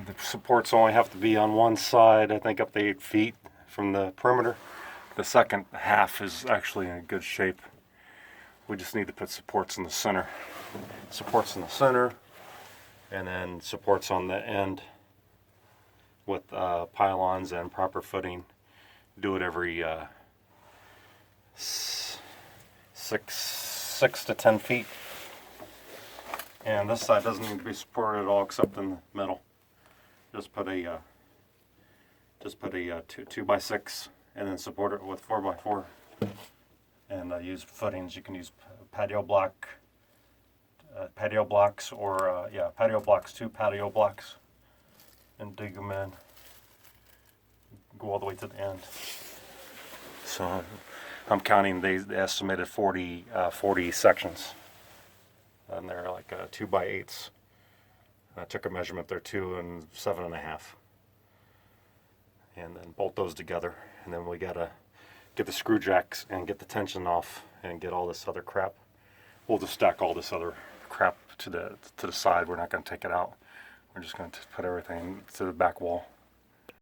The supports only have to be on one side, I think up to 8 feet from the perimeter. The second half is actually in good shape. We just need to put supports in the center. Supports in the center, and then supports on the end with pylons and proper footing. Do it every 6 to 10 feet. And this side doesn't need to be supported at all except in the middle. Just put a 2x6 and then support it with 4x4. And use footings. You can use patio blocks, or patio blocks, 2 patio blocks, and dig them in. Go all the way to the end. So I'm counting the estimated 40 sections, and they're like 2x8s. I took a measurement. They're 2 and 7.5, and then bolt those together. And then we gotta get the screw jacks and get the tension off and get all this other crap. We'll just stack all this other crap to the side. We're not going to take it out. We're just going to put everything to the back wall.